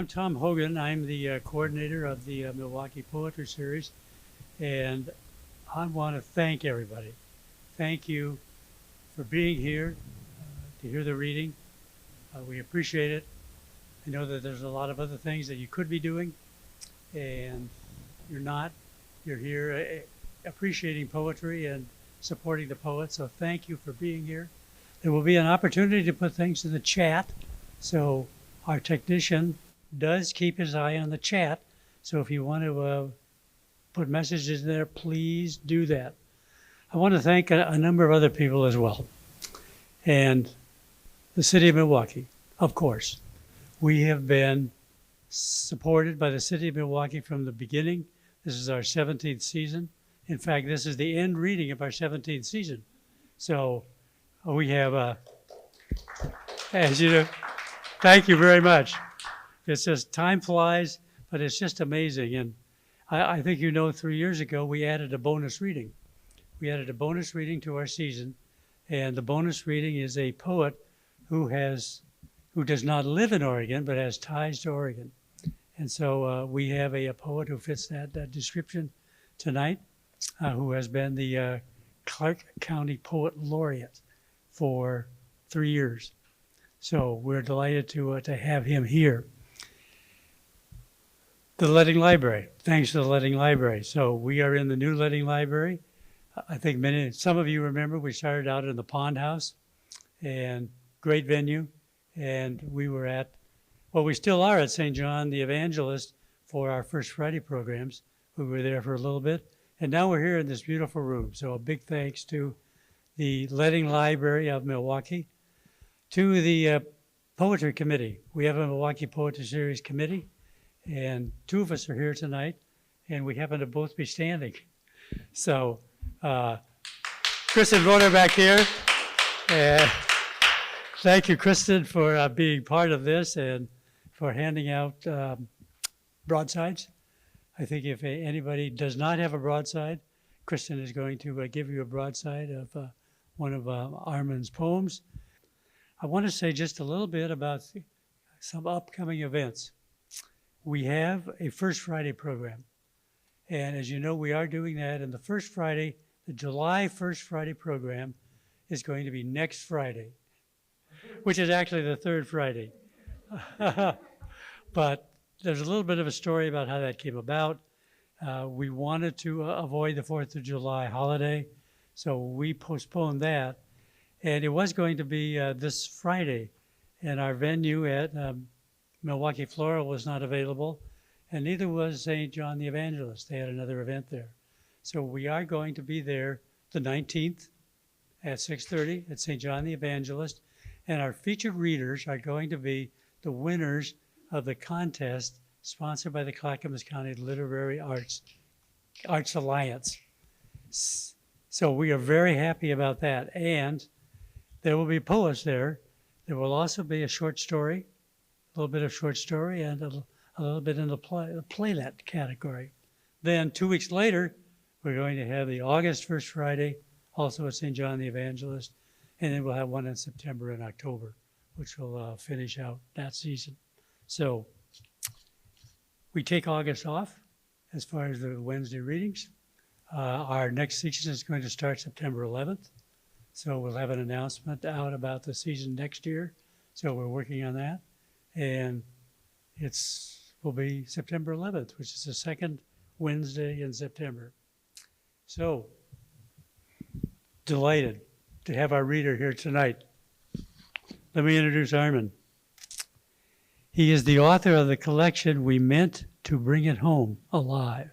I'm Tom Hogan. I'm the coordinator of the Milwaukie Poetry Series, and I want to thank everybody. Thank you for being here to hear the reading. We appreciate it. I know that there's a lot of other things that you could be doing, and you're not. You're here appreciating poetry and supporting the poets, so thank you for being here. There will be an opportunity to put things in the chat, so our technician does keep his eye on the chat, so if you want to put messages in there, please do that. I want to thank a number of other people as well, and the city of Milwaukie, of course. We have been supported by the city of Milwaukie from the beginning. This is our 17th season. In fact, this is the end reading of our 17th season. So we have, as you know, thank you very much. It's just, time flies, but it's just amazing. And I think 3 years ago, we added a bonus reading. We added a bonus reading to our season. And the bonus reading is a poet who does not live in Oregon, but has ties to Oregon. And so we have a poet who fits that description tonight, who has been the Clark County Poet Laureate for 3 years. So we're delighted to have him here. The Letting Library, thanks to the Letting Library. So we are in the new Letting Library. I think some of you remember we started out in the Pond House, and great venue. And we still are at St. John the Evangelist for our First Friday programs. We were there for a little bit. And now we're here in this beautiful room. So a big thanks to the Letting Library of Milwaukie, to the Poetry Committee. We have a Milwaukie Poetry Series committee, and two of us are here tonight, and we happen to both be standing. So Kristen Roder back here. Thank you, Kristen, for being part of this and for handing out broadsides. I think if anybody does not have a broadside, Kristen is going to give you a broadside of one of Armin's poems. I want to say just a little bit about some upcoming events. We have a First Friday program. And as you know, we are doing that. And the first Friday, the July First Friday program is going to be next Friday, which is actually the third Friday. But there's a little bit of a story about how that came about. We wanted to avoid the 4th of July holiday, so we postponed that. And it was going to be this Friday, and our venue at Milwaukie, Florida was not available, and neither was St. John the Evangelist. They had another event there. So we are going to be there the 19th at 6:30 at St. John the Evangelist. And our featured readers are going to be the winners of the contest sponsored by the Clackamas County Literary Arts Alliance. So we are very happy about that. And there will be poets there. There will also be a short story, a little bit of short story, and a little bit in the playlet category. Then 2 weeks later, we're going to have the August First Friday, also at St. John the Evangelist. And then we'll have one in September and October, which will finish out that season. So we take August off as far as the Wednesday readings. Our next season is going to start September 11th. So we'll have an announcement out about the season next year. So we're working on that. And will be September 11th, which is the second Wednesday in September. So delighted to have our reader here tonight. Let me introduce Armin. He is the author of the collection We Meant to Bring It Home Alive,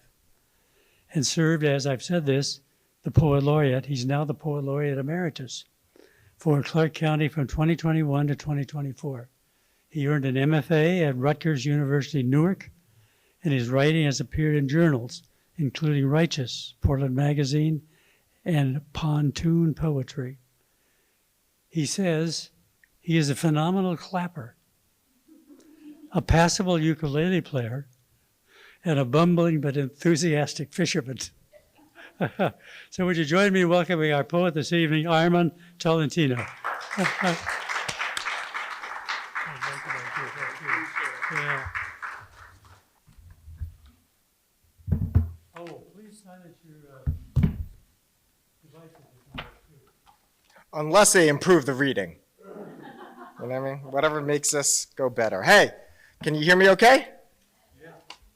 and served, as I've said this, the Poet Laureate. He's now the Poet Laureate Emeritus for Clark County from 2021 to 2024. He earned an MFA at Rutgers University, Newark, and his writing has appeared in journals, including Righteous, Portland Magazine, and Pontoon Poetry. He says he is a phenomenal clapper, a passable ukulele player, and a bumbling but enthusiastic fisherman. So would you join me in welcoming our poet this evening, Armin Tolentino. Yeah. Unless they improve the reading. You know what I mean? Whatever makes us go better. Hey, can you hear me okay? Yeah.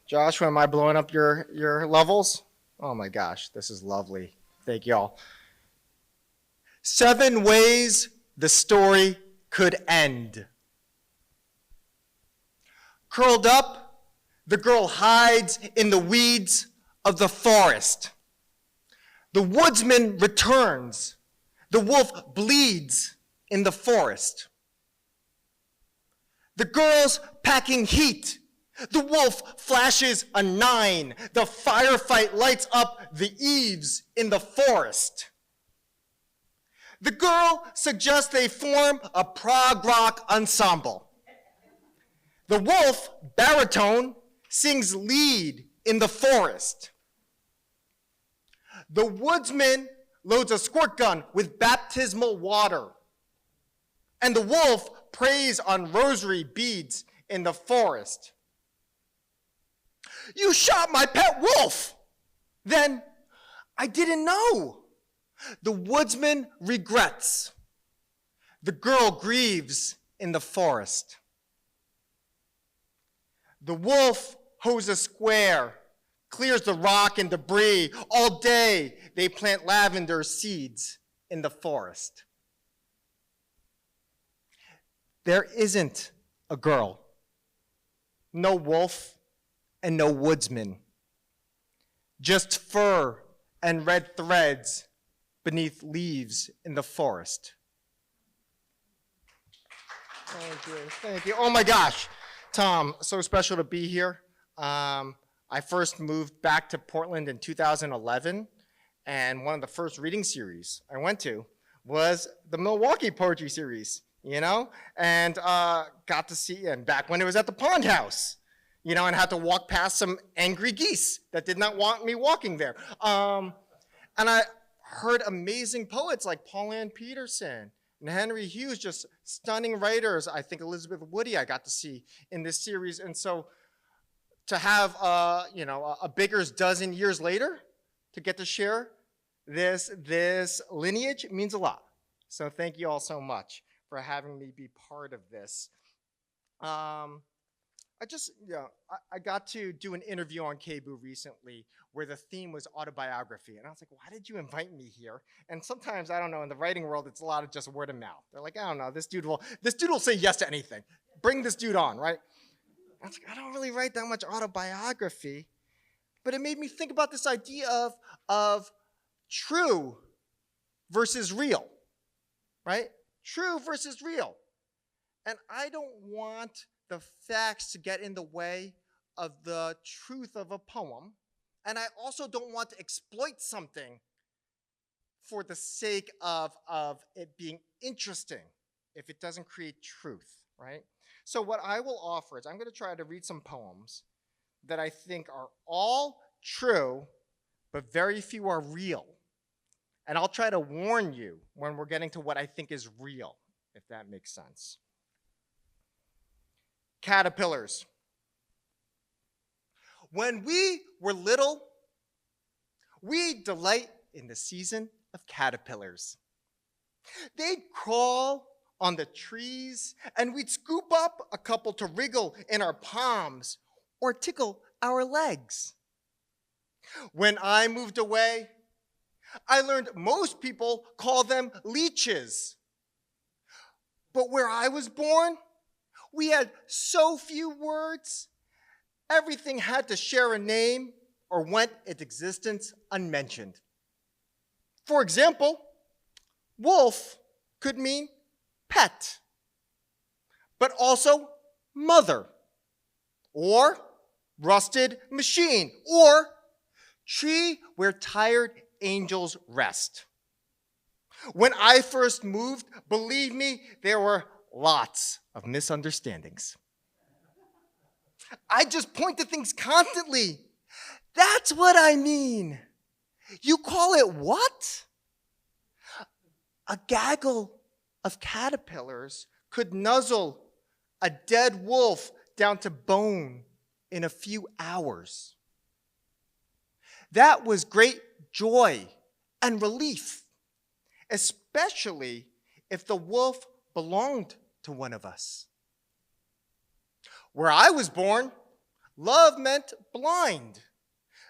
Joshua, am I blowing up your levels? Oh my gosh, this is lovely. Thank y'all. 7 ways the story could end. Curled up, the girl hides in the weeds of the forest. The woodsman returns. The wolf bleeds in the forest. The girl's packing heat. The wolf flashes a 9. The firefight lights up the eaves in the forest. The girl suggests they form a prog rock ensemble. The wolf, baritone, sings lead in the forest. The woodsman loads a squirt gun with baptismal water. And the wolf preys on rosary beads in the forest. You shot my pet wolf! Then, I didn't know. The woodsman regrets. The girl grieves in the forest. The wolf hoes a square, clears the rock and debris. All day, they plant lavender seeds in the forest. There isn't a girl, no wolf, and no woodsman. Just fur and red threads beneath leaves in the forest. Thank you. Oh my gosh, Tom, so special to be here. I first moved back to Portland in 2011, and one of the first reading series I went to was the Milwaukie poetry series, and got to see, and back when it was at the Pond House, and had to walk past some angry geese that did not want me walking there. And I heard amazing poets like Paul Ann Peterson and Henry Hughes, just stunning writers. I think Elizabeth Woody I got to see in this series. And so to have, a Baker's dozen years later to get to share this lineage means a lot. So thank you all so much for having me be part of this. I got to do an interview on KBOO recently where the theme was autobiography. And I was like, why did you invite me here? And sometimes, I don't know, in the writing world, it's a lot of just word of mouth. They're like, I don't know, this dude will say yes to anything. Bring this dude on, right? I was like, I don't really write that much autobiography. But it made me think about this idea of true versus real, right? True versus real. And I don't want the facts to get in the way of the truth of a poem. And I also don't want to exploit something for the sake of it being interesting if it doesn't create truth, right? So what I will offer is I'm going to try to read some poems that I think are all true, but very few are real. And I'll try to warn you when we're getting to what I think is real, if that makes sense. Caterpillars. When we were little, we delight in the season of caterpillars. They'd crawl on the trees, and we'd scoop up a couple to wriggle in our palms or tickle our legs. When I moved away, I learned most people call them leeches. But where I was born, we had so few words, everything had to share a name or went its existence unmentioned. For example, wolf could mean pet, but also mother, or rusted machine, or tree where tired angels rest. When I first moved, believe me, there were lots of misunderstandings. I just point to things constantly. That's what I mean. You call it what? A gaggle of caterpillars could nuzzle a dead wolf down to bone in a few hours. That was great joy and relief, especially if the wolf belonged to one of us. Where I was born, love meant blind,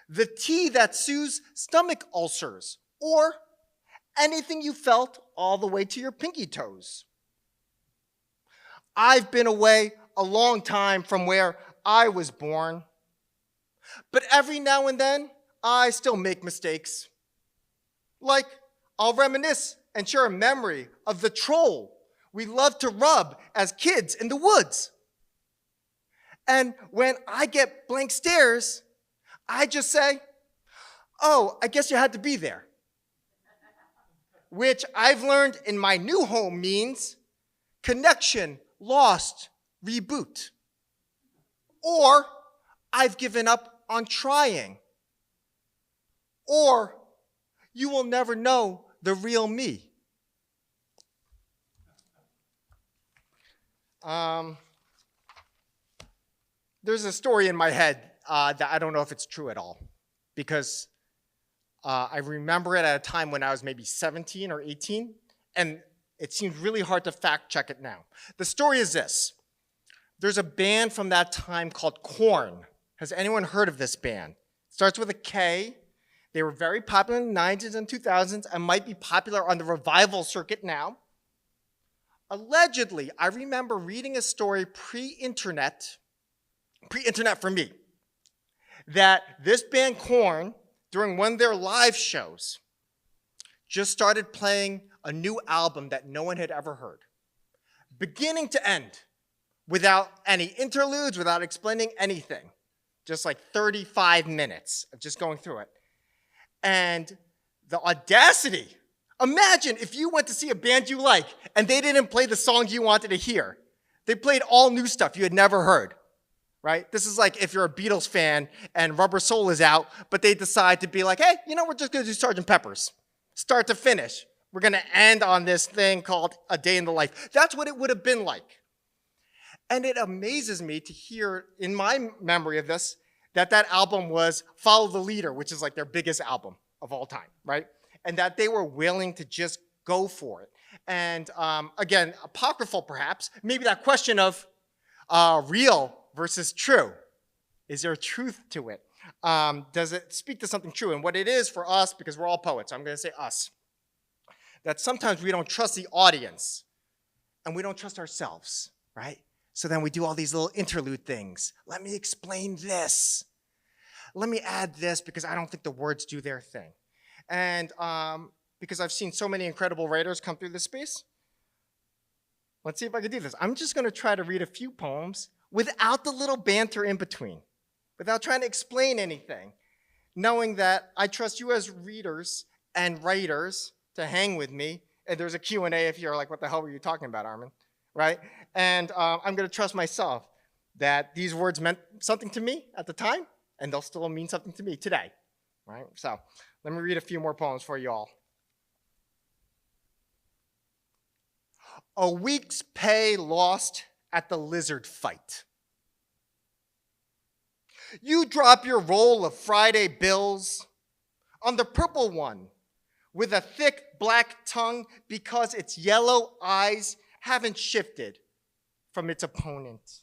the tea that soothes stomach ulcers, or anything you felt all the way to your pinky toes. I've been away a long time from where I was born, but every now and then, I still make mistakes. Like, I'll reminisce and share a memory of the troll we loved to rub as kids in the woods. And when I get blank stares, I just say, "Oh, I guess you had to be there." Which I've learned in my new home means connection lost, reboot. Or I've given up on trying. Or you will never know the real me. There's a story in my head that I don't know if it's true at all, because I remember it at a time when I was maybe 17 or 18, and it seems really hard to fact check it now. The story is this. There's a band from that time called Korn. Has anyone heard of this band? It starts with a K. They were very popular in the 90s and 2000s and might be popular on the revival circuit now. Allegedly, I remember reading a story pre-internet for me, that this band Korn, during one of their live shows, just started playing a new album that no one had ever heard, beginning to end, without any interludes, without explaining anything. Just like 35 minutes of just going through it. And the audacity. Imagine if you went to see a band you like and they didn't play the song you wanted to hear. They played all new stuff you had never heard, right? This is like if you're a Beatles fan and Rubber Soul is out, but they decide to be like, hey, we're just going to do Sgt. Pepper's. Start to finish. We're going to end on this thing called A Day in the Life. That's what it would have been like. And it amazes me to hear in my memory of this that album was Follow the Leader, which is like their biggest album of all time, right? And that they were willing to just go for it. And again, apocryphal perhaps, maybe that question of real versus true. Is there truth to it? Does it speak to something true? And what it is for us, because we're all poets, I'm going to say us, that sometimes we don't trust the audience and we don't trust ourselves, right? So then we do all these little interlude things. Let me explain this. Let me add this because I don't think the words do their thing. And because I've seen so many incredible writers come through this space, let's see if I can do this. I'm just going to try to read a few poems without the little banter in between, without trying to explain anything, knowing that I trust you as readers and writers to hang with me. And there's a Q&A if you're like, what the hell were you talking about, Armin? Right? And I'm going to trust myself that these words meant something to me at the time, and they'll still mean something to me today. Right? So let me read a few more poems for you all. A week's pay lost at the lizard fight. You drop your roll of Friday bills on the purple one with a thick black tongue because its yellow eyes haven't shifted from its opponent.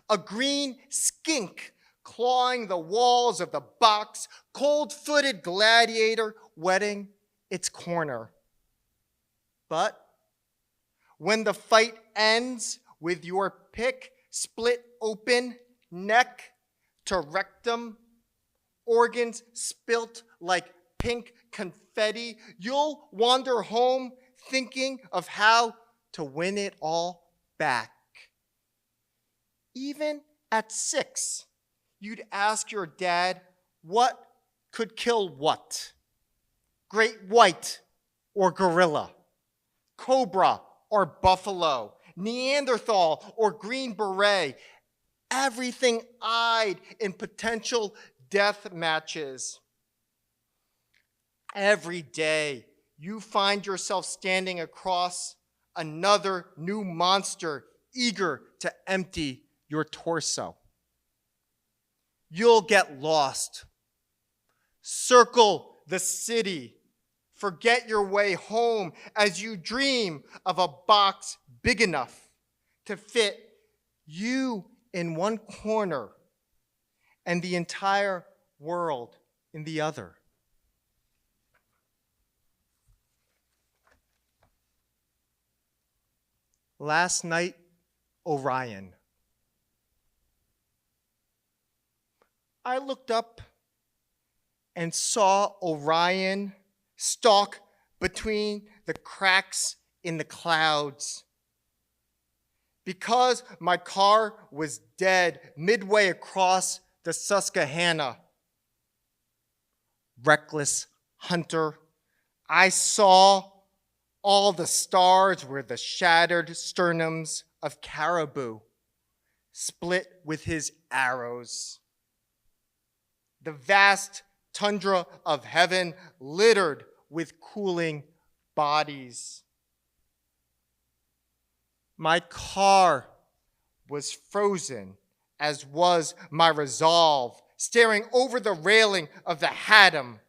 A green skink clawing the walls of the box, cold-footed gladiator wetting its corner. But when the fight ends with your pick split open, neck to rectum, organs spilt like pink confetti, you'll wander home thinking of how to win it all back. Even at 6, you'd ask your dad what could kill what? Great white or gorilla, cobra or buffalo, Neanderthal or green beret, everything eyed in potential death matches. Every day, you find yourself standing across another new monster eager to empty your torso. You'll get lost. Circle the city forget your way home as you dream of a box big enough to fit you in one corner and the entire world in the other. Last night, Orion. I looked up and saw Orion stalk between the cracks in the clouds. Because my car was dead midway across the Susquehanna, reckless hunter, I saw all the stars were the shattered sternums of caribou, split with his arrows. The vast tundra of heaven littered with cooling bodies. My car was frozen, as was my resolve, staring over the railing of the Haddam.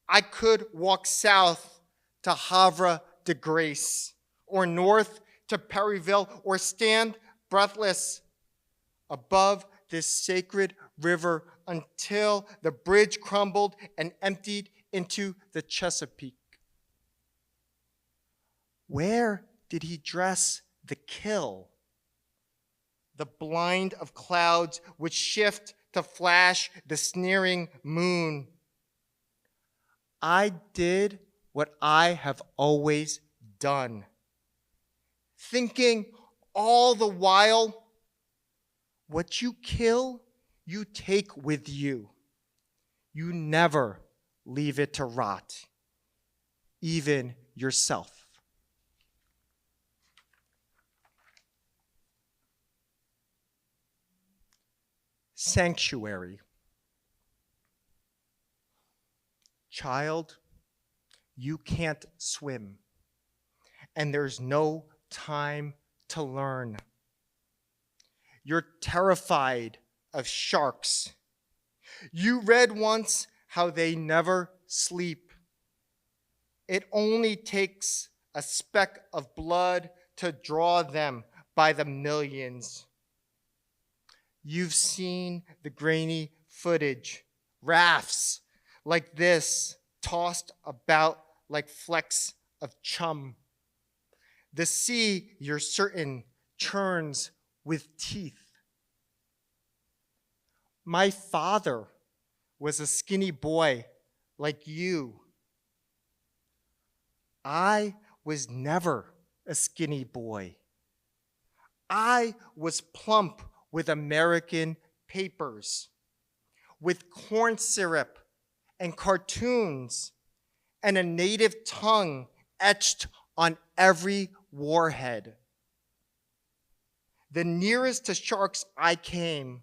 I could walk south to Havre de Grace, or north to Perryville, or stand breathless above this sacred river until the bridge crumbled and emptied into the Chesapeake. Where did he dress the kill? The blind of clouds which shift to flash the sneering moon. I did what I have always done, thinking all the while, what you kill, you take with you. You never leave it to rot, even yourself. Sanctuary. Child, you can't swim, and there's no time to learn. You're terrified of sharks. You read once how they never sleep. It only takes a speck of blood to draw them by the millions. You've seen the grainy footage, rafts like this, tossed about like flecks of chum. The sea, you're certain, churns with teeth. My father was a skinny boy like you. I was never a skinny boy. I was plump with American papers, with corn syrup and cartoons, and a native tongue etched on every warhead. The nearest to sharks I came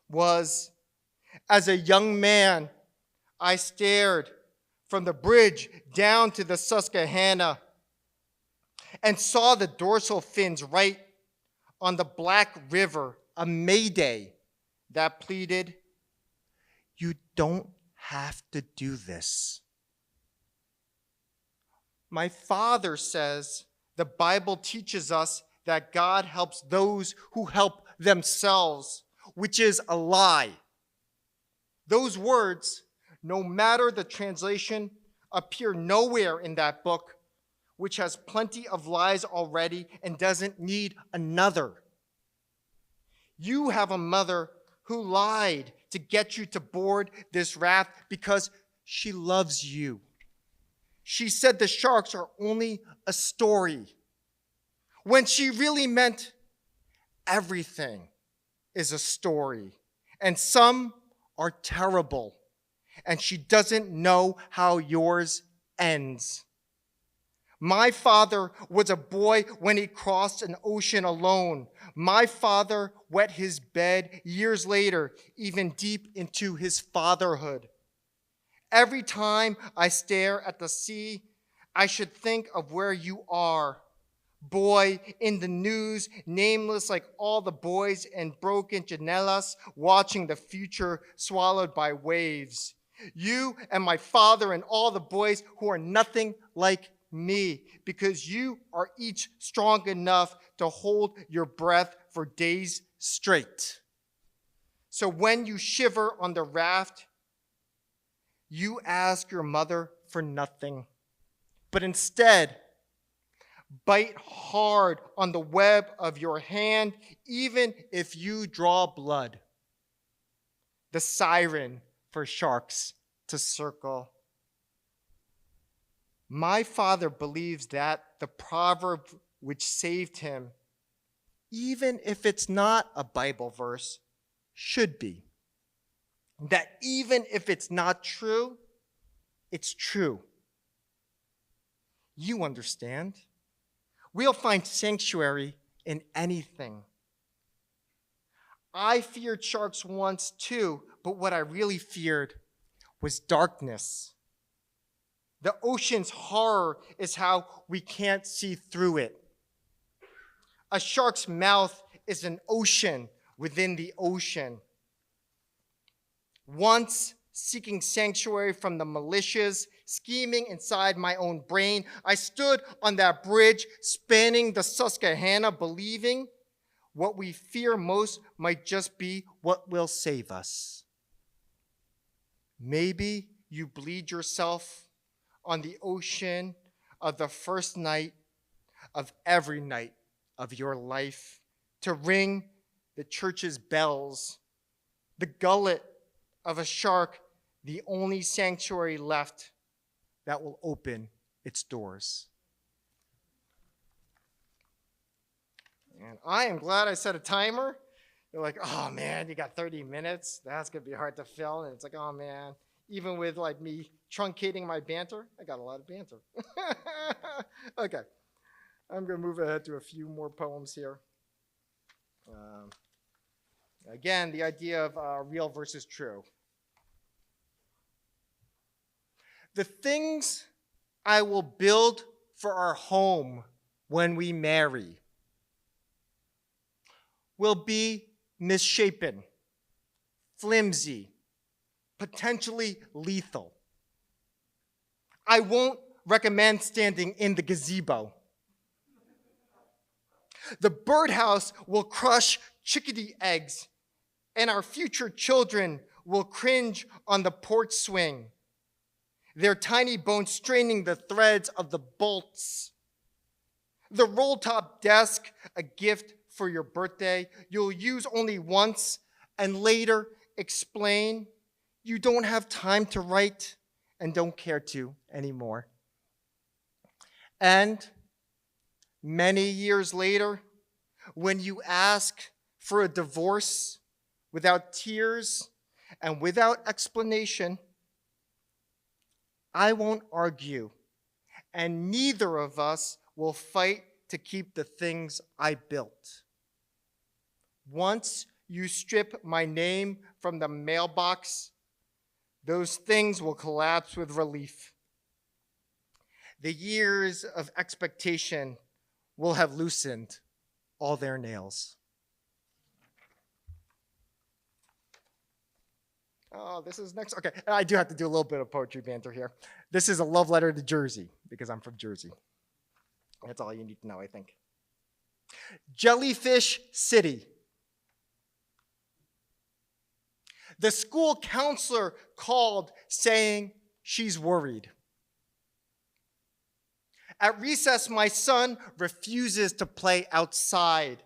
was, as a young man, I stared from the bridge down to the Susquehanna and saw the dorsal fins right on the Black River, a mayday that pleaded, "You don't have to do this." My father says the Bible teaches us that God helps those who help themselves, which is a lie. Those words, no matter the translation, appear nowhere in that book, which has plenty of lies already and doesn't need another. You have a mother who lied to get you to board this raft because she loves you. She said the sharks are only a story, when she really meant everything is a story, and some are terrible, and she doesn't know how yours ends. My father was a boy when he crossed an ocean alone. My father wet his bed years later, even deep into his fatherhood. Every time I stare at the sea, I should think of where you are. Boy in the news, nameless like all the boys in broken janelas, watching the future swallowed by waves. You and my father and all the boys who are nothing like me, because you are each strong enough to hold your breath for days straight. So when you shiver on the raft, you ask your mother for nothing, but instead bite hard on the web of your hand, even if you draw blood. The siren for sharks to circle. My father believes that the proverb which saved him, even if it's not a Bible verse, should be. That even if it's not true, it's true. You understand. We'll find sanctuary in anything. I feared sharks once too, but what I really feared was darkness. The ocean's horror is how we can't see through it. A shark's mouth is an ocean within the ocean. Once seeking sanctuary from the malicious, scheming inside my own brain, I stood on that bridge spanning the Susquehanna, believing what we fear most might just be what will save us. Maybe you bleed yourself on the ocean of the first night of every night of your life to ring the church's bells, the gullet of a shark, the only sanctuary left that will open its doors. And I am glad I set a timer. You're like, oh man, you got 30 minutes. That's gonna be hard to fill. And it's like, oh man, even with like me truncating my banter, I got a lot of banter. Okay, I'm gonna move ahead to a few more poems here. Again, the idea of real versus true. The things I will build for our home when we marry will be misshapen, flimsy, potentially lethal. I won't recommend standing in the gazebo. The birdhouse will crush chickadee eggs, and our future children will cringe on the porch swing, their tiny bones straining the threads of the bolts. The roll-top desk, a gift for your birthday, you'll use only once and later explain you don't have time to write and don't care to anymore. And many years later, when you ask for a divorce without tears and without explanation, I won't argue, and neither of us will fight to keep the things I built. Once you strip my name from the mailbox, those things will collapse with relief. The years of expectation will have loosened all their nails. Oh, this is next. Okay, I do have to do a little bit of poetry banter here. This is a love letter to Jersey, because I'm from Jersey. That's all you need to know, I think. Jellyfish City. The school counselor called saying she's worried. At recess, my son refuses to play outside,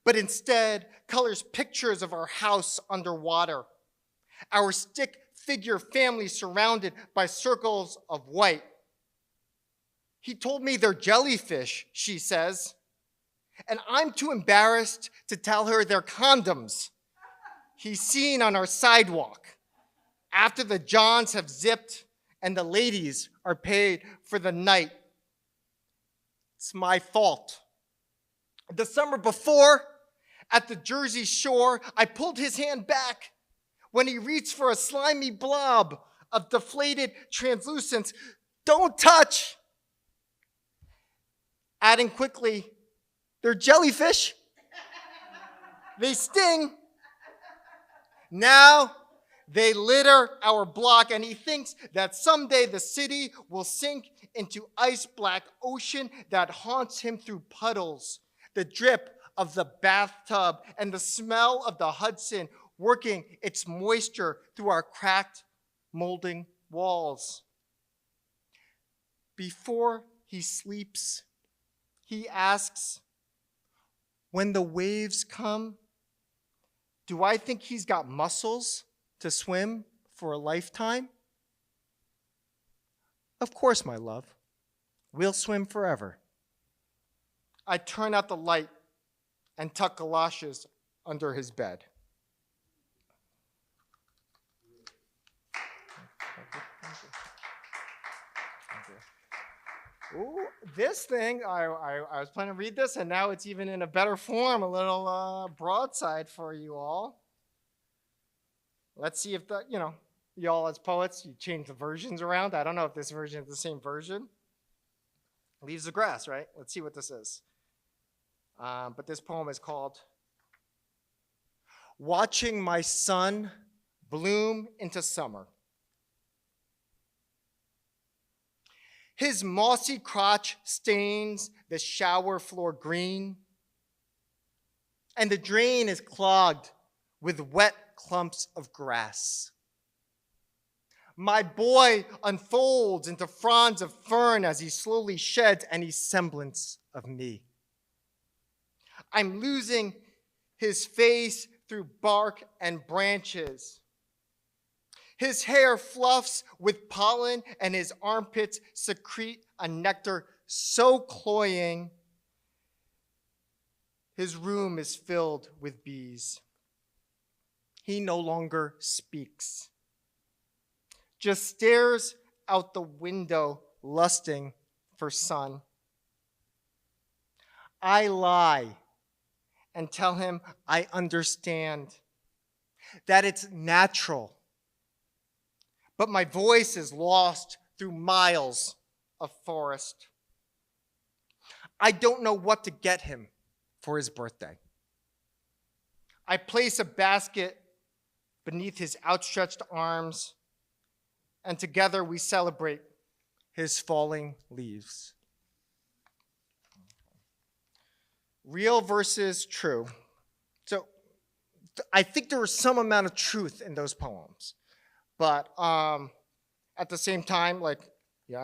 but instead colors pictures of our house underwater, our stick figure family surrounded by circles of white. He told me they're jellyfish, she says, and I'm too embarrassed to tell her they're condoms he's seen on our sidewalk after the Johns have zipped and the ladies are paid for the night. It's my fault. The summer before, at the Jersey shore, I pulled his hand back when he reached for a slimy blob of deflated translucence. Don't touch! Adding quickly, they're jellyfish. They sting. Now they litter our block, and he thinks that someday the city will sink into ice-black ocean that haunts him through puddles, the drip of the bathtub, and the smell of the Hudson working its moisture through our cracked, molding walls. Before he sleeps, he asks, when the waves come, do I think he's got muscles to swim for a lifetime? Of course, my love. We'll swim forever. I turn out the light and tuck galoshes under his bed. Ooh, this thing, I was planning to read this, and now it's even in a better form, a little broadside for you all. Let's see if y'all as poets, you change the versions around. I don't know if this version is the same version. Leaves of Grass, right? Let's see what this is. But this poem is called Watching My Son Bloom into Summer. His mossy crotch stains the shower floor green, and the drain is clogged with wet clumps of grass. My boy unfolds into fronds of fern as he slowly sheds any semblance of me. I'm losing his face through bark and branches. His hair fluffs with pollen, and his armpits secrete a nectar so cloying, his room is filled with bees. He no longer speaks, just stares out the window, lusting for sun. I lie and tell him I understand, that it's natural. But my voice is lost through miles of forest. I don't know what to get him for his birthday. I place a basket beneath his outstretched arms, and together we celebrate his falling leaves. Real versus true. So I think there was some amount of truth in those poems. But at the same time, I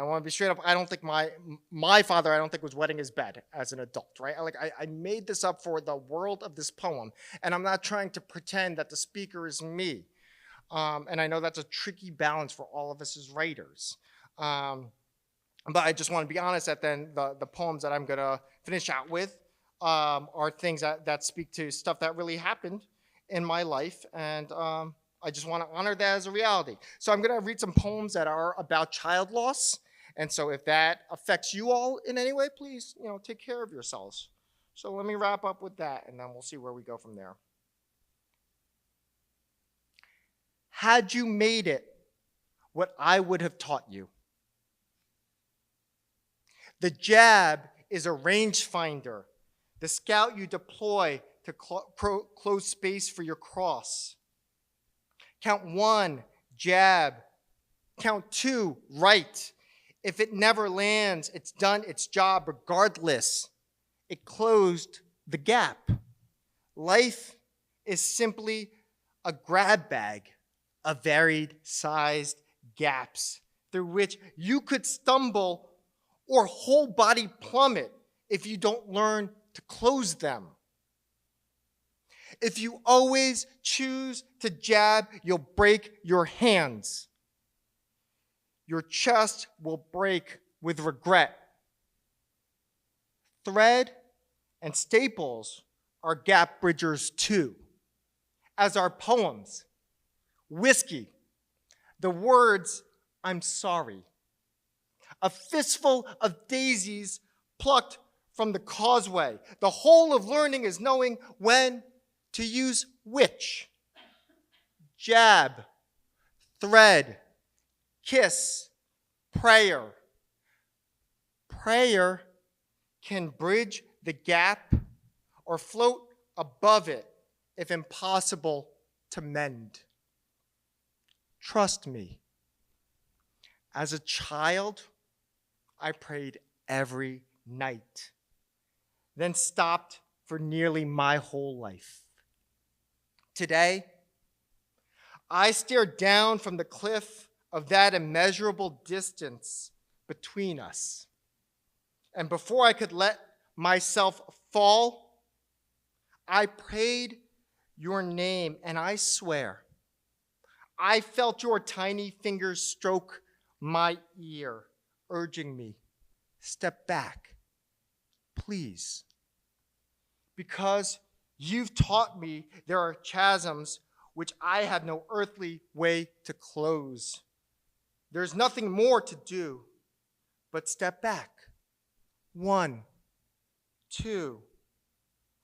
want to be straight up. I don't think my father, I don't think was wetting his bed as an adult, right? I made this up for the world of this poem, and I'm not trying to pretend that the speaker is me. And I know that's a tricky balance for all of us as writers. But I just want to be honest that then the poems that I'm going to finish out with are things that speak to stuff that really happened in my life, and I just want to honor that as a reality. So I'm going to read some poems that are about child loss. And so if that affects you all in any way, please, take care of yourselves. So let me wrap up with that, and then we'll see where we go from there. Had you made it what I would have taught you? The jab is a rangefinder, the scout you deploy to close space for your cross. Count 1, jab. Count 2, right. If it never lands, it's done its job regardless. It closed the gap. Life is simply a grab bag of varied sized gaps through which you could stumble or whole body plummet if you don't learn to close them. If you always choose to jab, you'll break your hands. Your chest will break with regret. Thread and staples are gap bridgers too, as are poems, whiskey, the words, I'm sorry, a fistful of daisies plucked from the causeway. The whole of learning is knowing when to use which. Jab, thread, kiss, prayer. Prayer can bridge the gap or float above it if impossible to mend. Trust me. As a child, I prayed every night, then stopped for nearly my whole life. Today, I stare down from the cliff of that immeasurable distance between us. And before I could let myself fall, I prayed your name, and I swear, I felt your tiny fingers stroke my ear, urging me, step back, please. Because you've taught me there are chasms which I have no earthly way to close. There's nothing more to do but step back. 1, 2,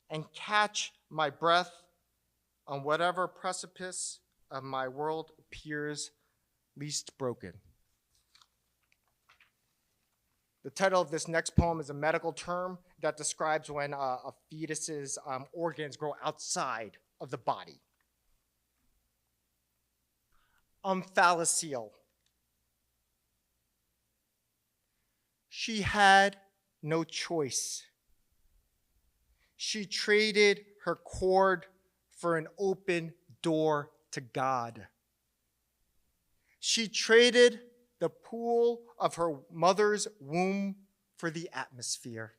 and catch my breath on whatever precipice of my world appears least broken. The title of this next poem is a medical term that describes when a fetus's organs grow outside of the body. Umphalocele. She had no choice. She traded her cord for an open door to God. She traded the pool of her mother's womb for the atmosphere.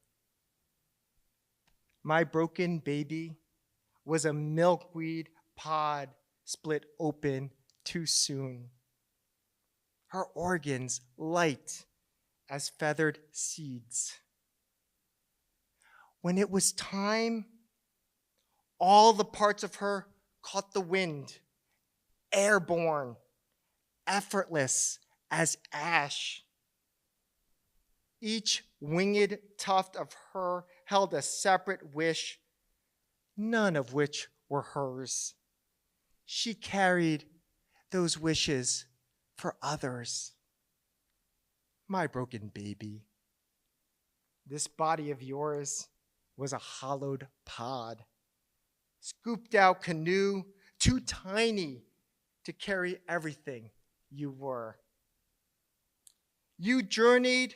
My broken baby was a milkweed pod split open too soon. Her organs light as feathered seeds. When it was time, all the parts of her caught the wind, airborne, effortless as ash. Each winged tuft of her held a separate wish, none of which were hers. She carried those wishes for others. My broken baby, this body of yours was a hollowed pod, scooped out canoe, too tiny to carry everything you were. You journeyed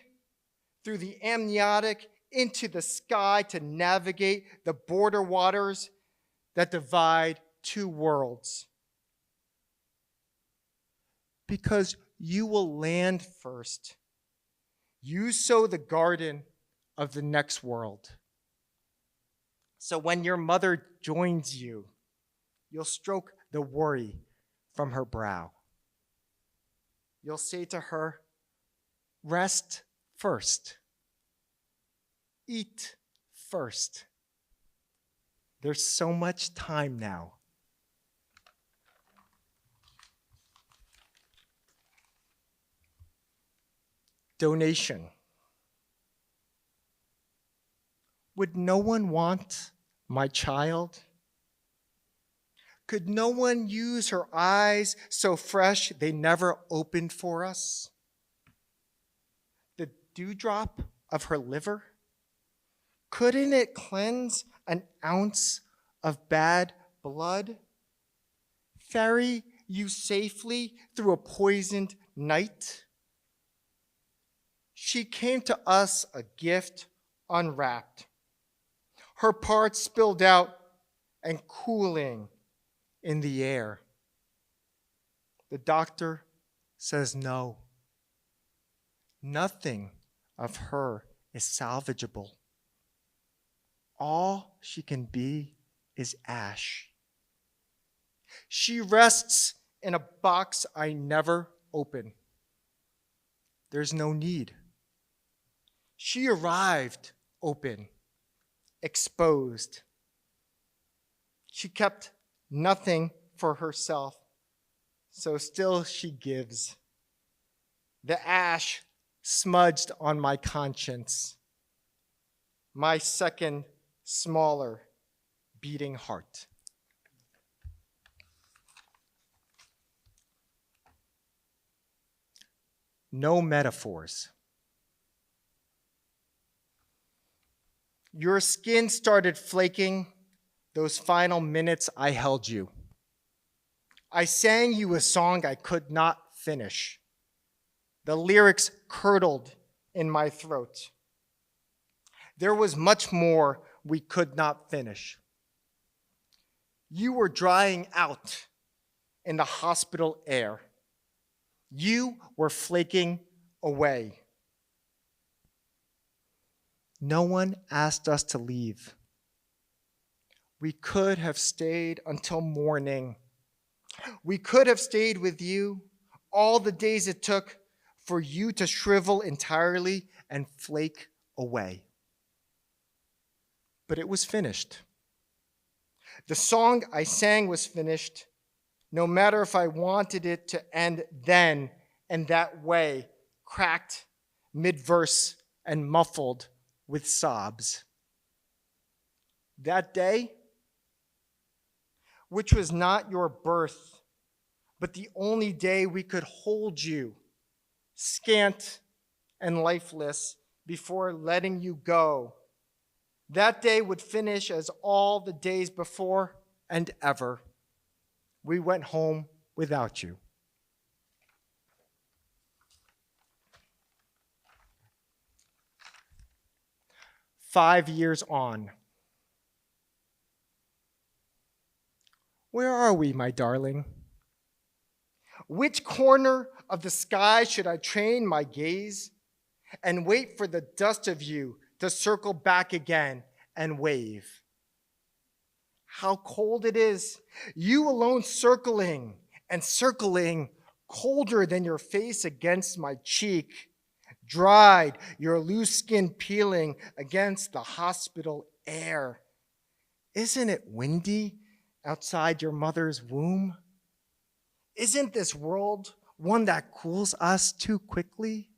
through the amniotic into the sky to navigate the border waters that divide two worlds. Because you will land first, you sow the garden of the next world. So when your mother joins you, you'll stroke the worry from her brow. You'll say to her, rest first. Eat first. There's so much time now. Donation. Would no one want my child? Could no one use her eyes so fresh they never opened for us? The dewdrop of her liver? Couldn't it cleanse an ounce of bad blood? Ferry you safely through a poisoned night? She came to us a gift unwrapped. Her parts spilled out and cooling in the air. The doctor says no. Nothing of her is salvageable. All she can be is ash. She rests in a box I never open. There's no need. She arrived open, exposed. She kept nothing for herself, so still she gives. The ash smudged on my conscience, my second smaller beating heart. No metaphors. Your skin started flaking those final minutes I held you. I sang you a song I could not finish. The lyrics curdled in my throat. There was much more we could not finish. You were drying out in the hospital air. You were flaking away. No one asked us to leave. We could have stayed until morning. We could have stayed with you all the days it took for you to shrivel entirely and flake away. But it was finished. The song I sang was finished, no matter if I wanted it to end then and that way, cracked mid-verse and muffled with sobs. That day, which was not your birth, but the only day we could hold you, scant and lifeless, before letting you go. That day would finish as all the days before and ever. We went home without you. "5 years on. Where are we, my darling? Which corner of the sky should I train my gaze and wait for the dust of you to circle back again and wave? How cold it is, you alone circling and circling, colder than your face against my cheek, dried, your loose skin peeling against the hospital air. Isn't it windy outside your mother's womb? Isn't this world one that cools us too quickly?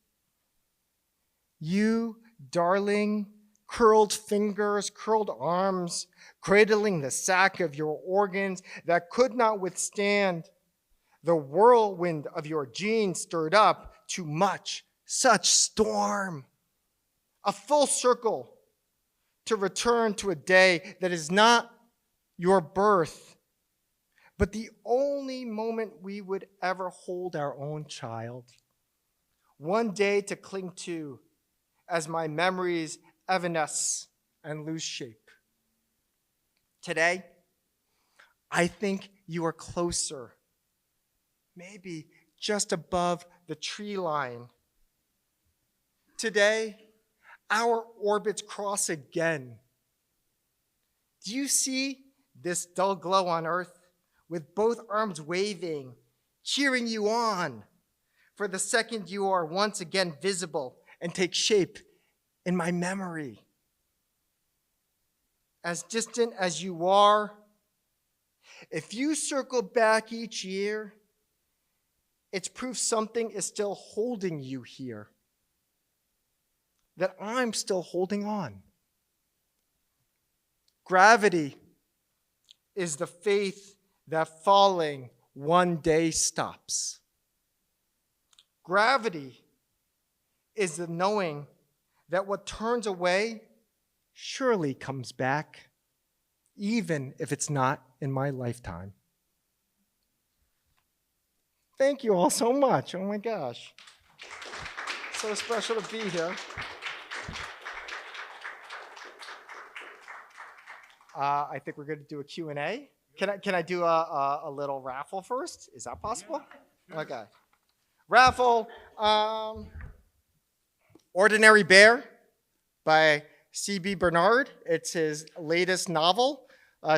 You, darling, curled fingers, curled arms, cradling the sack of your organs that could not withstand the whirlwind of your genes stirred up too much, such storm. A full circle to return to a day that is not your birth, but the only moment we would ever hold our own child. One day to cling to as my memories evanesce and lose shape. Today, I think you are closer, maybe just above the tree line. Today, our orbits cross again. Do you see this dull glow on Earth with both arms waving, cheering you on for the second you are once again visible and take shape in my memory? As distant as you are, if you circle back each year, it's proof something is still holding you here, that I'm still holding on. Gravity is the faith that falling one day stops. Gravity is the knowing that what turns away surely comes back, even if it's not in my lifetime. Thank you all so much. Oh my gosh. So special to be here. I think we're going to do a Q&A. Can I do a little raffle first? Is that possible? Yeah. Okay. Raffle. Ordinary Bear by C.B. Bernard. It's his latest novel.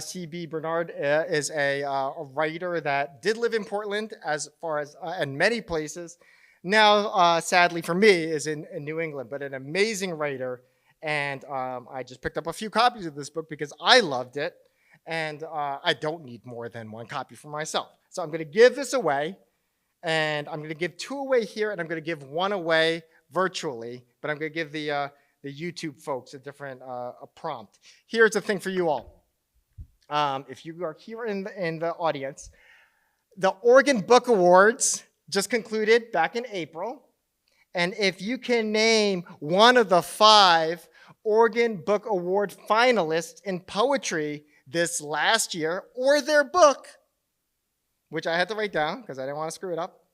C.B. Bernard is a writer that did live in Portland as far as, and many places. Now, sadly for me, is in New England, but an amazing writer. And I just picked up a few copies of this book because I loved it. And I don't need more than one copy for myself. So I'm going to give this away. And I'm going to give 2 away here, and I'm going to give 1 away virtually. But I'm going to give the YouTube folks a different prompt. Here's the thing for you all. If you are here in the audience, the Oregon Book Awards just concluded back in April. And if you can name one of the 5 Oregon Book Award finalists in poetry this last year, or their book, which I had to write down because I didn't want to screw it up,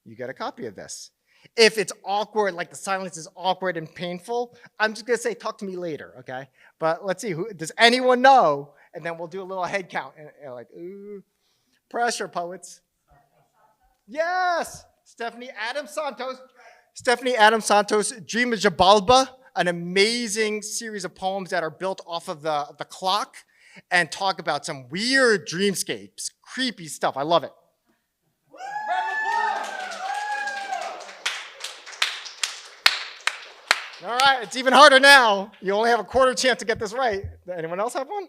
you get a copy of this. If it's awkward, like the silence is awkward and painful, I'm just going to say, talk to me later, okay? But let's see, does anyone know? And then we'll do a little head count. And like, ooh, pressure, poets. Yes, Stephanie Adams Santos. Stephanie Adams Santos, Dream of Jabalba, an amazing series of poems that are built off of the clock and talk about some weird dreamscapes, creepy stuff. I love it. All right, it's even harder now. You only have a quarter chance to get this right. Anyone else have one?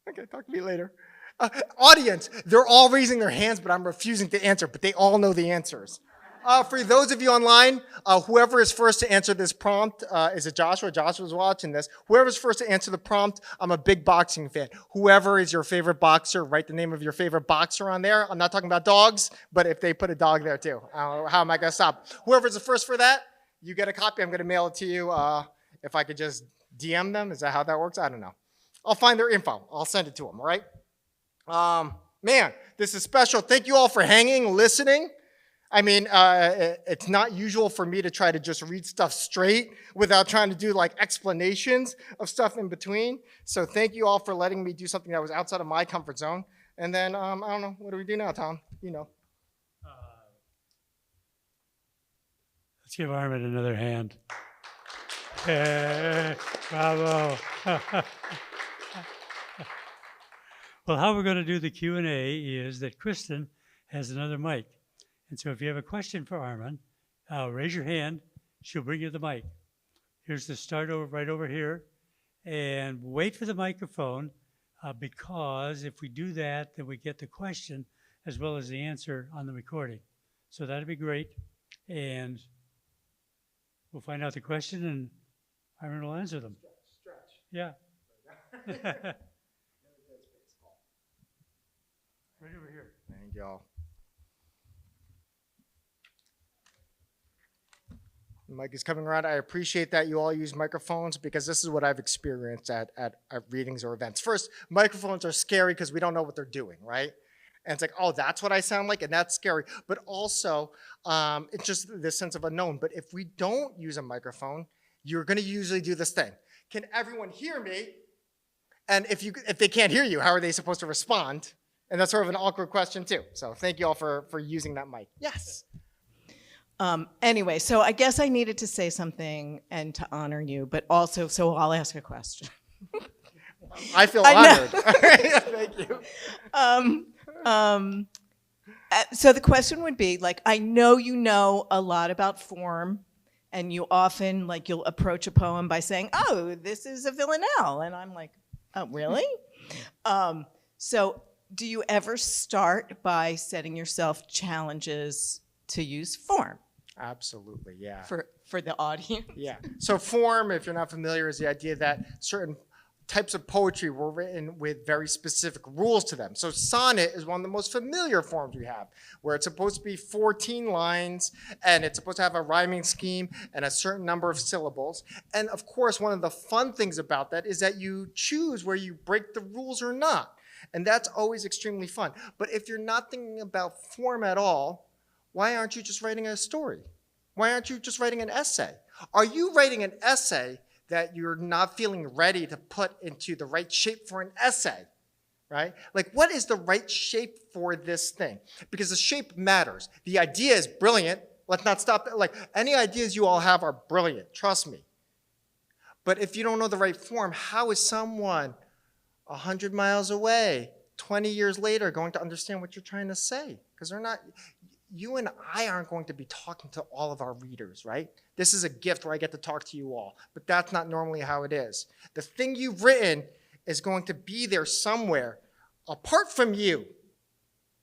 Okay, talk to me later. Audience, they're all raising their hands, but I'm refusing to answer, but they all know the answers. For those of you online, whoever is first to answer this prompt, is it Joshua? Joshua's watching this. Whoever's first to answer the prompt, I'm a big boxing fan. Whoever is your favorite boxer, write the name of your favorite boxer on there. I'm not talking about dogs, but if they put a dog there too, how am I going to stop? Whoever's the first for that, you get a copy. I'm going to mail it to you. If I could just DM them, is that how that works? I don't know. I'll find their info. I'll send it to them, all right? Man, this is special. Thank you all for hanging, listening. I mean, it's not usual for me to try to just read stuff straight without trying to do like explanations of stuff in between. So thank you all for letting me do something that was outside of my comfort zone. And then, I don't know, what do we do now, Tom? You know. Let's give Armin another hand. Hey, bravo. Well, how we're going to do the Q&A is that Kristen has another mic. And so if you have a question for Armin, raise your hand. She'll bring you the mic. Here's the start over right over here. And wait for the microphone because if we do that, then we get the question as well as the answer on the recording. So that'd be great. And we'll find out the question and Armin will answer them. Stretch. Yeah. Right over here. Thank y'all. The mic is coming around. I appreciate that you all use microphones because this is what I've experienced at readings or events. First, microphones are scary because we don't know what they're doing, right? And it's like, oh, that's what I sound like, and that's scary. But also, it's just this sense of unknown. But if we don't use a microphone, you're going to usually do this thing. Can everyone hear me? And if they can't hear you, how are they supposed to respond? And that's sort of an awkward question, too. So thank you all for using that mic. Yes. Anyway, so I guess I needed to say something and to honor you, but also, so I'll ask a question. I feel honored. Thank you. So the question would be, like, I know you know a lot about form, and you often, like, you'll approach a poem by saying, oh, this is a villanelle. And I'm like, oh, really? So do you ever start by setting yourself challenges to use form? Absolutely, yeah. For the audience? Yeah. So form, if you're not familiar, is the idea that certain types of poetry were written with very specific rules to them. So sonnet is one of the most familiar forms we have, where it's supposed to be 14 lines, and it's supposed to have a rhyming scheme and a certain number of syllables. And of course, one of the fun things about that is that you choose where you break the rules or not. And that's always extremely fun. But if you're not thinking about form at all, why aren't you just writing a story? Why aren't you just writing an essay? Are you writing an essay that you're not feeling ready to put into the right shape for an essay, right? Like, what is the right shape for this thing? Because the shape matters. The idea is brilliant. Let's not stop there. Like, any ideas you all have are brilliant, trust me. But if you don't know the right form, how is someone 100 miles away, 20 years later, going to understand what you're trying to say? Because they're not... You and I aren't going to be talking to all of our readers, right? This is a gift where I get to talk to you all, but that's not normally how it is. The thing you've written is going to be there somewhere, apart from you,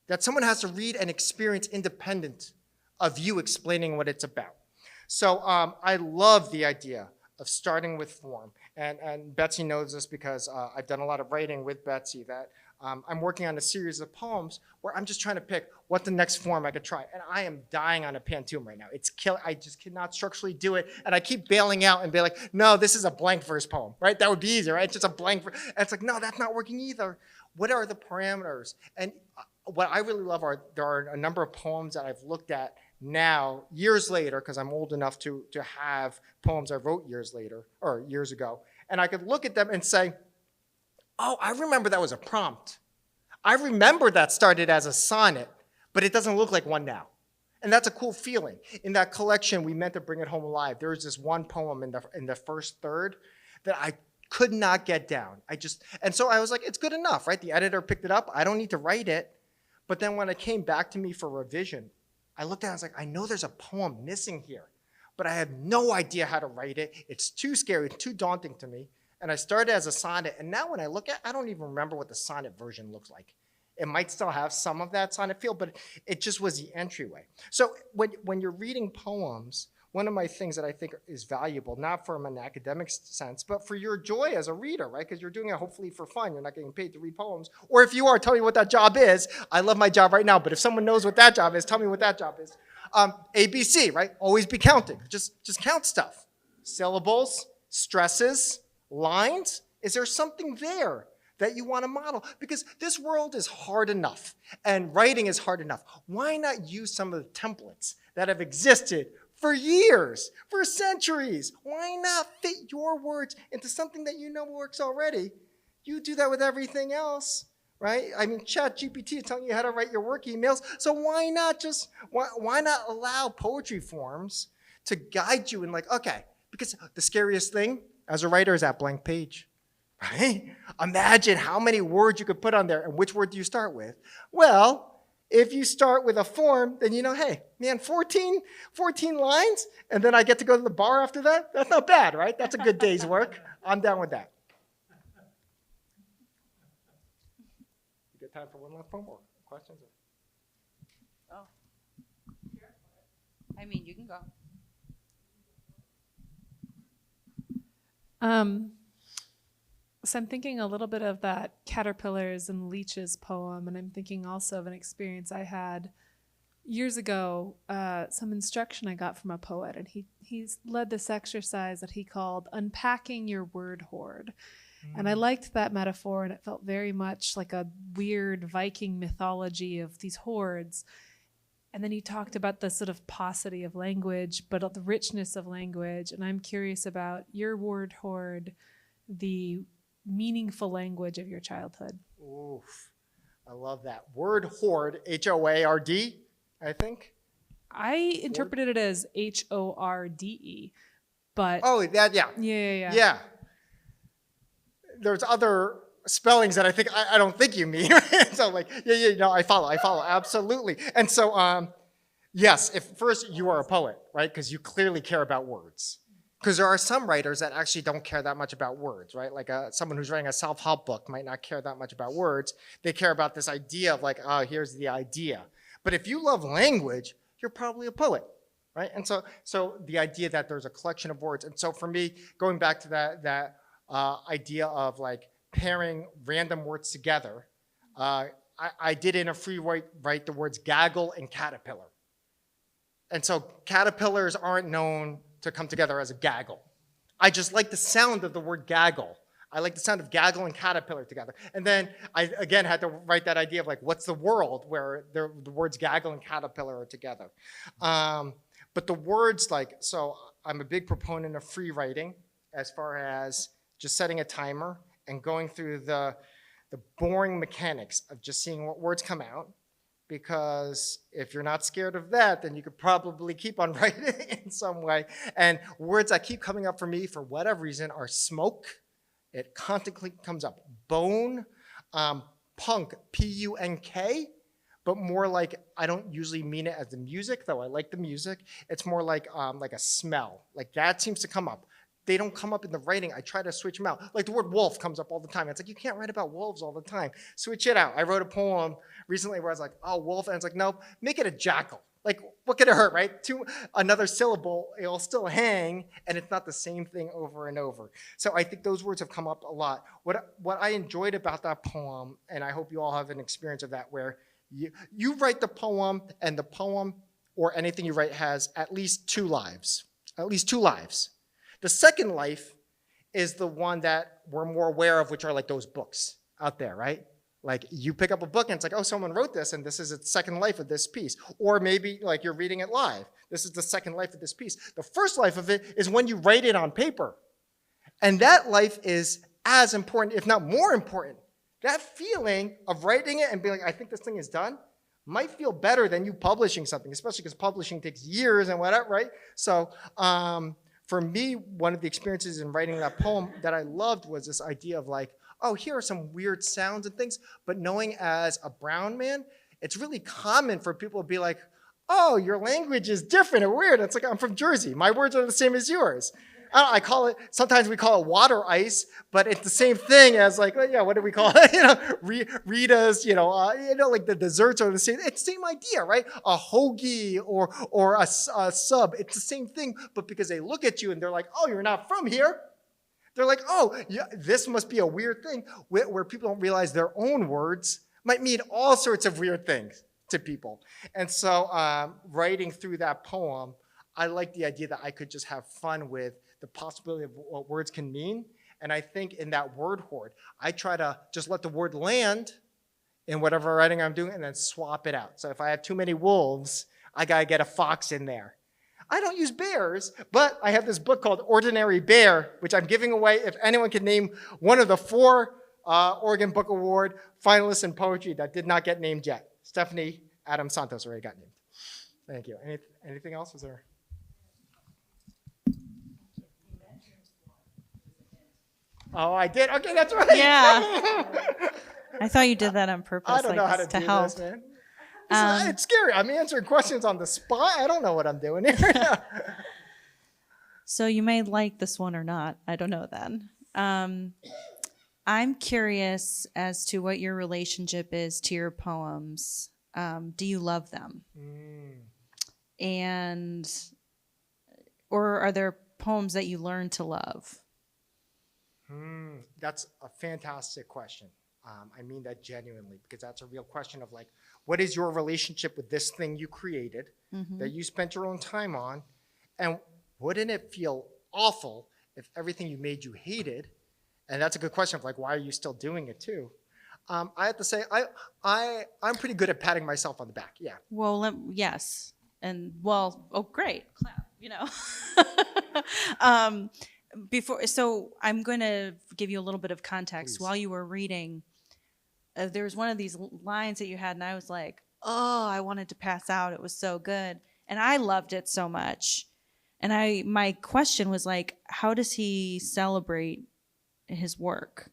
that someone has to read and experience independent of you explaining what it's about. So I love the idea of starting with form. And Betsy knows this because I've done a lot of writing with Betsy, that I'm working on a series of poems where I'm just trying to pick what the next form I could try. And I am dying on a pantoum right now. I just cannot structurally do it. And I keep bailing out and be like, no, this is a blank verse poem, right? That would be easier, right? It's just a blank verse. And it's like, no, that's not working either. What are the parameters? And what I really love there are a number of poems that I've looked at now, years later, because I'm old enough to have poems I wrote years later, or years ago. And I could look at them and say, oh, I remember that was a prompt. I remember that started as a sonnet, but it doesn't look like one now. And that's a cool feeling. In that collection, We Meant to Bring It Home Alive, there was this one poem in the first third that I could not get down. And so I was like, it's good enough, right? The editor picked it up. I don't need to write it. But then when it came back to me for revision, I looked at it and I was like, I know there's a poem missing here, but I had no idea how to write it. It's too scary, too daunting to me. And I started as a sonnet, and now when I look at it, I don't even remember what the sonnet version looks like. It might still have some of that sonnet feel, but it just was the entryway. So when you're reading poems, one of my things that I think is valuable, not from an academic sense, but for your joy as a reader, right? Because you're doing it hopefully for fun. You're not getting paid to read poems. Or if you are, tell me what that job is. I love my job right now, but if someone knows what that job is, tell me what that job is. ABC, right? Always be counting. Just count stuff. Syllables, stresses, lines. Is there something there that you want to model? Because this world is hard enough, and writing is hard enough. Why not use some of the templates that have existed for years, for centuries? Why not fit your words into something that you know works already? You do that with everything else, right? I mean, ChatGPT is telling you how to write your work emails, so why not allow poetry forms to guide you in like, okay, because the scariest thing as a writer is that blank page, right? Imagine how many words you could put on there, and which word do you start with? Well, if you start with a form, then you know, hey, man, 14 lines, and then I get to go to the bar after that? That's not bad, right? That's a good day's work. I'm down with that. You got time for one last poem or questions? Oh. I mean, you can go. So I'm thinking a little bit of that caterpillars and leeches poem, and I'm thinking also of an experience I had years ago, some instruction I got from a poet, and he's led this exercise that he called unpacking your word hoard. And I liked that metaphor, and it felt very much like a weird Viking mythology of these hoards. And then he talked about the sort of paucity of language, but the richness of language. And I'm curious about your word hoard, the meaningful language of your childhood. Oof, I love that. Word hoard, H-O-A-R-D, I think. I interpreted it as H-O-R-D-E, but... Oh, that, yeah. Yeah. There's other spellings that I don't think you mean. So like, no, I follow, absolutely. And so, yes, if first you are a poet, right? Because you clearly care about words. Because there are some writers that actually don't care that much about words, right? Like someone who's writing a self-help book might not care that much about words. They care about this idea of like, oh, here's the idea. But if you love language, you're probably a poet, right? And so the idea that there's a collection of words. And so for me, going back to that idea of like pairing random words together, I did in a free write the words gaggle and caterpillar. And so caterpillars aren't known to come together as a gaggle. I just like the sound of the word gaggle. I like the sound of gaggle and caterpillar together. And then I, again, had to write that idea of like, what's the world where the words gaggle and caterpillar are together. But the words like, so I'm a big proponent of free writing as far as just setting a timer and going through the boring mechanics of just seeing what words come out. Because if you're not scared of that, then you could probably keep on writing in some way. And words that keep coming up for me, for whatever reason, are smoke. It constantly comes up. Bone, punk, P-U-N-K, but more like, I don't usually mean it as the music, though I like the music. It's more like a smell. Like that seems to come up. They don't come up in the writing. I try to switch them out. Like the word wolf comes up all the time. It's like, you can't write about wolves all the time. Switch it out. I wrote a poem recently where I was like, oh, wolf. And it's like, nope, make it a jackal. Like, what could it hurt, right? Another syllable, it'll still hang, and it's not the same thing over and over. So I think those words have come up a lot. What I enjoyed about that poem, and I hope you all have an experience of that, where you write the poem, and the poem or anything you write has at least 2 lives. At least 2 lives. The second life is the one that we're more aware of, which are like those books out there, right? Like you pick up a book and it's like, oh, someone wrote this and this is its second life of this piece. Or maybe like you're reading it live. This is the second life of this piece. The first life of it is when you write it on paper. And that life is as important, if not more important. That feeling of writing it and being like, I think this thing is done, might feel better than you publishing something, especially because publishing takes years and whatever, right? So for me, one of the experiences in writing that poem that I loved was this idea of like, oh, here are some weird sounds and things, but knowing as a brown man, it's really common for people to be like, oh, your language is different or weird. It's like, I'm from Jersey. My words are the same as yours. I call it, sometimes we call it water ice, but it's the same thing as like, well, yeah, what do we call it? Rita's, like the desserts are the same. It's the same idea, right? A hoagie or a sub, it's the same thing, but because they look at you and they're like, oh, you're not from here. They're like, oh, yeah, this must be a weird thing, where people don't realize their own words might mean all sorts of weird things to people. And so writing through that poem, I like the idea that I could just have fun with the possibility of what words can mean. And I think in that word hoard, I try to just let the word land in whatever writing I'm doing and then swap it out. So if I have too many wolves, I gotta get a fox in there. I don't use bears, but I have this book called Ordinary Bear, which I'm giving away if anyone can name one of the 4 Oregon Book Award finalists in poetry that did not get named yet. Stephanie Adam Santos already got named. Thank you. Anything else? Was there? Oh, I did? Okay, that's right. Yeah. I thought you did that on purpose. I don't know how to to do help. this, man. It's scary. I'm answering questions on the spot. I don't know what I'm doing here. So you may like this one or not. I don't know then. I'm curious as to what your relationship is to your poems. Do you love them? Or are there poems that you learn to love? That's a fantastic question. I mean that genuinely, because that's a real question of like, what is your relationship with this thing you created that you spent your own time on? And wouldn't it feel awful if everything you made you hated? And that's a good question of like, why are you still doing it too? I have to say, I'm pretty good at patting myself on the back. Yeah. Well, yes. And well, oh, great. Clap, So I'm going to give you a little bit of context. Please. While you were reading, there was one of these lines that you had, and I was like, oh, I wanted to pass out. It was so good. And I loved it so much. And my question was like, how does he celebrate his work?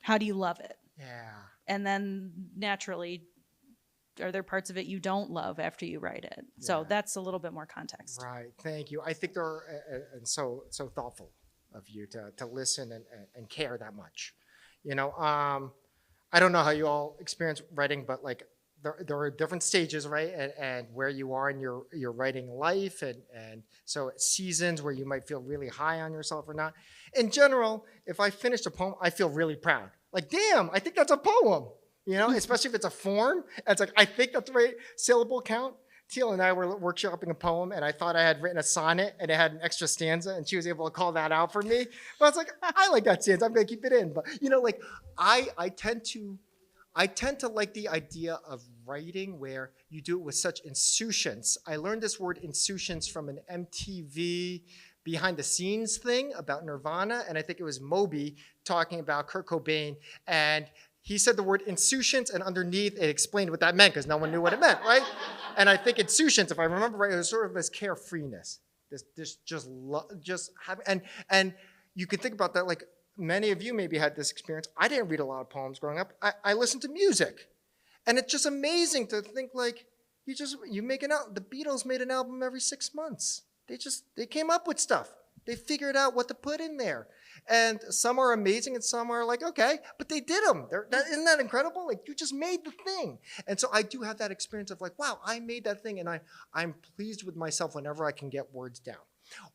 How do you love it? Yeah. And then naturally, are there parts of it you don't love after you write it? So that's a little bit more context. Right. Thank you. I think they're and so thoughtful of you to listen and care that much. I don't know how you all experience writing, but like there are different stages, right? And where you are in your writing life, and so seasons where you might feel really high on yourself or not. In general, if I finish a poem, I feel really proud. Like, damn, I think that's a poem. Especially if it's a form. It's like, I think that's the right syllable count. Teal and I were workshopping a poem, and I thought I had written a sonnet, and it had an extra stanza, and she was able to call that out for me. But I was like, I like that stanza. I'm going to keep it in. But, I tend to like the idea of writing where you do it with such insouciance. I learned this word insouciance from an MTV behind the scenes thing about Nirvana, and I think it was Moby talking about Kurt Cobain, and he said the word insouciance, and underneath it explained what that meant because no one knew what it meant, right? And I think insouciance, if I remember right, it was sort of this carefreeness, this just having, and you could think about that like many of you maybe had this experience. I didn't read a lot of poems growing up. I listened to music, and it's just amazing to think like you make an album. The Beatles made an album every 6 months. They came up with stuff. They figured out what to put in there. And some are amazing and some are like, okay, but they did them. Isn't that incredible? Like, you just made the thing. And so I do have that experience of like, wow, I made that thing, and I'm pleased with myself whenever I can get words down.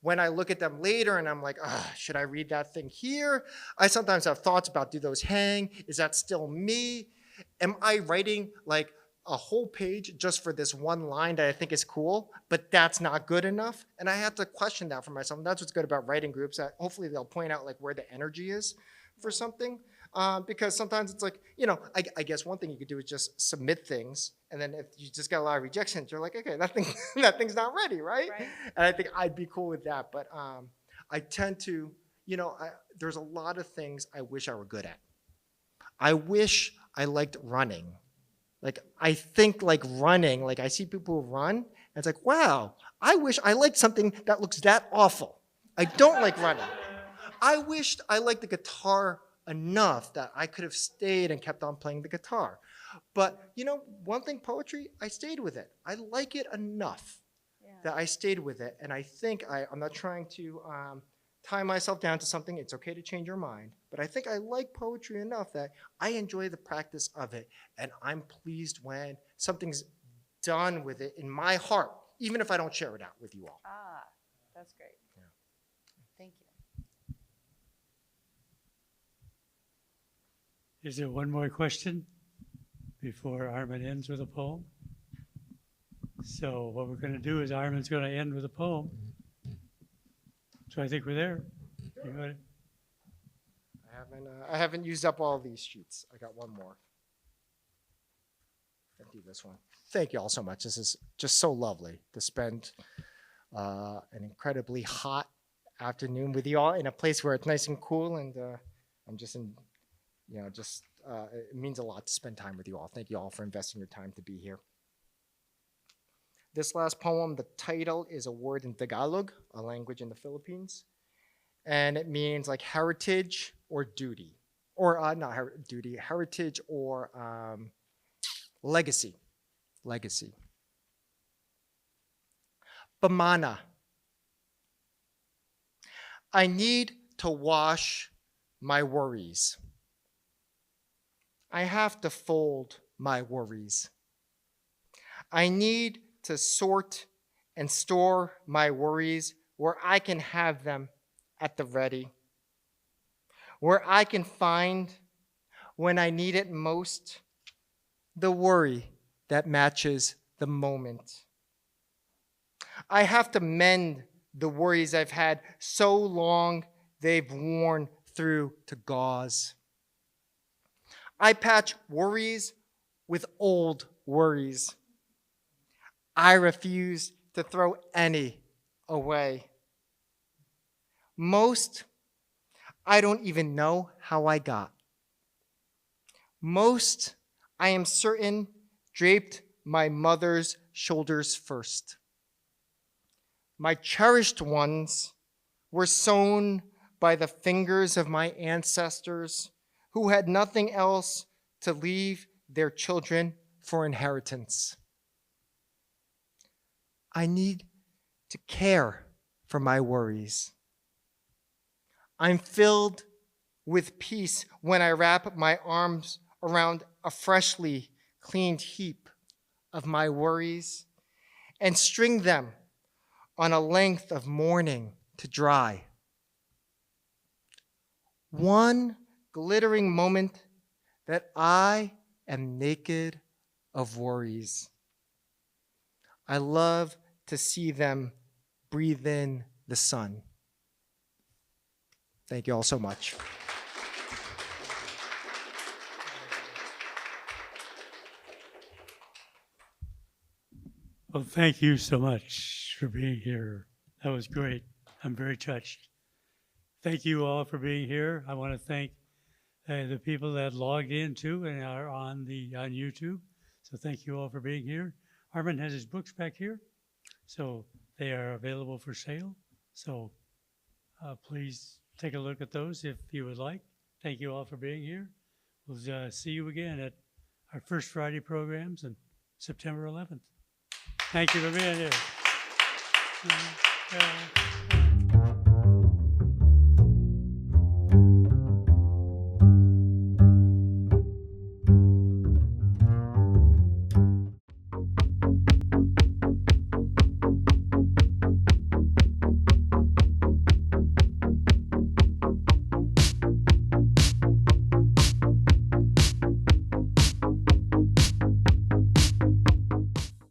When I look at them later and I'm like, should I read that thing here? I sometimes have thoughts about, do those hang? Is that still me? Am I writing like a whole page just for this one line that I think is cool, but that's not good enough? And I have to question that for myself. And that's what's good about writing groups, that hopefully they'll point out like where the energy is for something. Because sometimes it's like, I guess one thing you could do is just submit things. And then if you just got a lot of rejections, you're like, okay, that thing's not ready, right? And I think I'd be cool with that. But I tend to, there's a lot of things I wish I were good at. I wish I liked running. Like, I think like running, like I see people who run, and it's like, wow, I wish I liked something that looks that awful. I don't like running. I wished I liked the guitar enough that I could have stayed and kept on playing the guitar. But, one thing, poetry, I stayed with it. I like it enough that I stayed with it. And I think I'm not trying to tie myself down to something. It's okay to change your mind. But I think I like poetry enough that I enjoy the practice of it. And I'm pleased when something's done with it in my heart, even if I don't share it out with you all. That's great. Yeah. Thank you. Is there one more question before Armin ends with a poem? So what we're going to do is Armin's going to end with a poem. So I think we're there. You got it? I haven't used up all these sheets. I got one more. I'll do this one. Thank you all so much. This is just so lovely to spend an incredibly hot afternoon with you all in a place where it's nice and cool, and I'm just in, it means a lot to spend time with you all. Thank you all for investing your time to be here. This last poem, the title is a word in Tagalog, a language in the Philippines, and it means like heritage or duty, or duty, heritage or legacy. Legacy. Pamana. I need to wash my worries. I have to fold my worries. I need to sort and store my worries where I can have them at the ready, where I can find, when I need it most, the worry that matches the moment. I have to mend the worries I've had so long they've worn through to gauze. I patch worries with old worries. I refuse to throw any away. Most, I don't even know how I got. Most, I am certain, draped my mother's shoulders first. My cherished ones were sewn by the fingers of my ancestors who had nothing else to leave their children for inheritance. I need to care for my worries. I'm filled with peace when I wrap my arms around a freshly cleaned heap of my worries and string them on a length of morning to dry. One glittering moment that I am naked of worries. I love to see them breathe in the sun. Thank you all so much. Well, thank you so much for being here. That was great. I'm very touched. Thank you all for being here. I want to thank the people that logged in too and are on YouTube. So thank you all for being here. Armin has his books back here, so they are available for sale. So please take a look at those if you would like. Thank you all for being here. We'll see you again at our First Friday programs on September 11th. Thank you for being here.